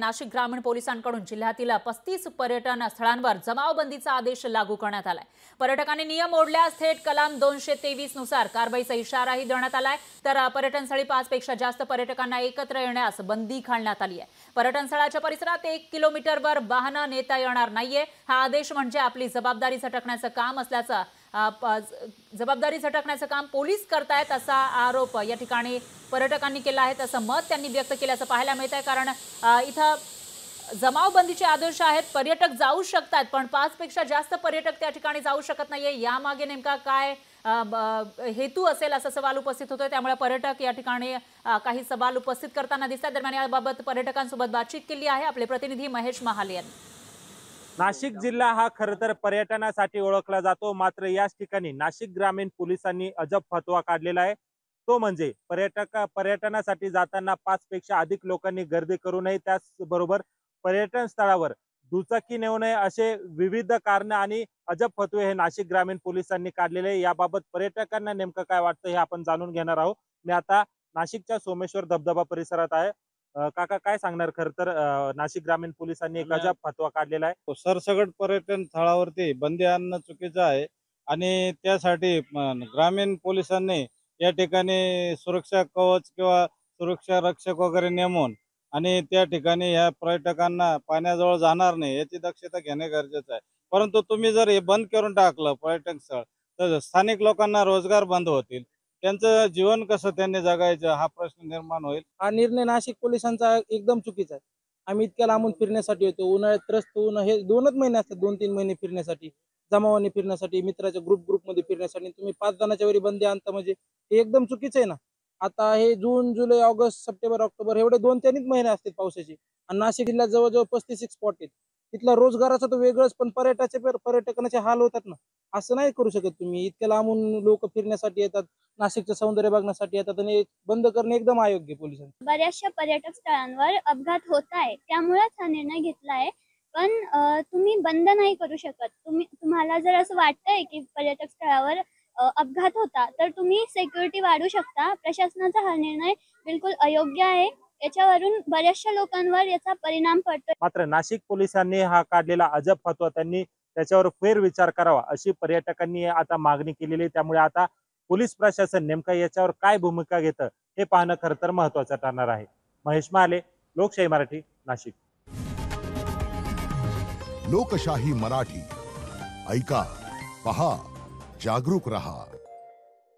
नाशिक ग्रामीण पोलिसांकडून जिल्ह्यातील 35 पर्यटन स्थळांवर जमावबंदीचा आदेश लागू करण्यात आलाय। पर्यटकांनी नियम मोडल्यास थेट कलम 223 नुसार कारवाईचा इशाराही देण्यात आलाय। तर पर्यटनस्थळी 5 पेक्षा जास्त पर्यटकांना एकत्र येण्यास बंदी घालण्यात आली आहे। पर्यटनस्थळाच्या परिसरात 1 किलोमीटरवर वाहन नेता येणार नाहीये। हा आदेश म्हणजे आपली जबाबदारी झटकण्याचं काम असल्याचं पोलीस करतायत असा आरोप या ठिकाणी पर्यटकांनी केला आहे। तसं मत त्यांनी व्यक्त केल्याचं पाहायला मिळतंय। कारण इथं जमावबंदीचे आदेश आहेत, पर्यटक जाऊ शकतात पण 5 पेक्षा जास्त पर्यटक त्या ठिकाणी जाऊ शकत नाहीये। यामागे नेमका काय हेतू असेल असा सवाल उपस्थित होतोय। त्यामुळे पर्यटक या ठिकाणी काही सवाल उपस्थित करताना दिसतात। दरम्यान याबाबत पर्यटकांसोबत बातचीत केली आहे आपले प्रतिनिधी महेश महाले यांनी। नाशिक जिल्हा हा खरं तर पर्यटनासाठी ओळखला जातो, मात्र याच ठिकाणी नाशिक ग्रामीण पोलिसांनी अजब फतवा काढलेला आहे। तो म्हणजे पर्यटनासाठी जाताना 5 पेक्षा अधिक लोकांनी गर्दी करू नये, त्याचबरोबर पर्यटन स्थळावर दुचाकी नेऊ नये असे विविध कारण आणि अजब फतवे हे नाशिक ग्रामीण पोलिसांनी काढलेले आहे। याबाबत पर्यटकांना नेमकं काय वाटतं हे आपण जाणून घेणार आहोत। मी आता नाशिकच्या सोमेश्वर धबधबा परिसरात आहे। काका काय सांगणार? खरं तर नाशिक ग्रामीण पोलिसांनी एक अजब फतवा काढलेला आहे। सरसकट पर्यटन स्थळावरती बंदी आणणं चुकीचं आहे आणि त्यासाठी ग्रामीण पोलिसांनी या ठिकाणी सुरक्षा कवच किंवा सुरक्षा रक्षक वगैरे नेमून आणि त्या ठिकाणी ह्या पर्यटकांना पाण्याजवळ जाणार नाही याची दक्षता घेणे गरजेचं आहे। परंतु तुम्ही जर हे बंद करून टाकलं पर्यटन स्थळ तर स्थानिक लोकांना रोजगार बंद होतील, त्यांचं जीवन कसं त्यांनी जगायचं हा प्रश्न निर्माण होईल। हा निर्णय नाशिक पोलिसांचा एकदम चुकीचा आहे। आम्ही इतक्या लांबून फिरण्यासाठी येतो, उन्हाळ्यात त्रस्त होऊन हे 2च महिने असतात, 2-3 महिने फिरण्यासाठी, जमावाने फिरण्यासाठी, मित्राच्या ग्रुपमध्ये फिरण्यासाठी तुम्ही 5 जणांच्या वरी बंदी आणता म्हणजे हे एकदम चुकीचं आहे ना। आता हे जून, जुलै, ऑगस्ट, सप्टेंबर, ऑक्टोबर एवढे 2-3 महिने असतात पावसाचे आणि नाशिक जिल्ह्यात जवळजवळ 35 स्पॉट आहेत। तिथला रोजगाराचा तर वेगळंच, पण पर्यटकांचे हाल होतात ना। असं नाही करू शकत तुम्ही। इतक्या लांबून लोक फिरण्यासाठी येतात, नाशिकचं सौंदर्य बघण्यासाठी येतात आणि बंद करणे एकदम अयोग्य पोलिसांनी। बऱ्याचशा पर्यटक स्थळांवर अपघात होत आहे, त्यामुळेच हा निर्णय घेतला आहे। पण तुम्ही बंद नाही करू शकत। तुम्हाला जर असं वाटतंय की पर्यटक स्थळावर अपघात होता तर तुम्ही सिक्युरिटी वाढवू शकता। प्रशासनाचा हा निर्णय बिलकुल अयोग्य आहे। याच्यावरून बऱ्याचशा लोकांवर याचा परिणाम पडतो। मात्र नाशिक पोलिसांनी हा काढलेला अजब फतवा त्यांनी त्याच्यावर फेरविचार करावा अशी पर्यटकांनी आता मागणी केलेली आहे। त्यामुळे आता पोलीस प्रशासन नेमका याच्यावर काय भूमिका घेतं हे पाहणं खरं तर महत्त्वाचं ठरणार आहे। महेश महाले, लोकशाही मराठी, नाशिक। लोकशाही मराठी ऐका, पहा, जागरूक रहा।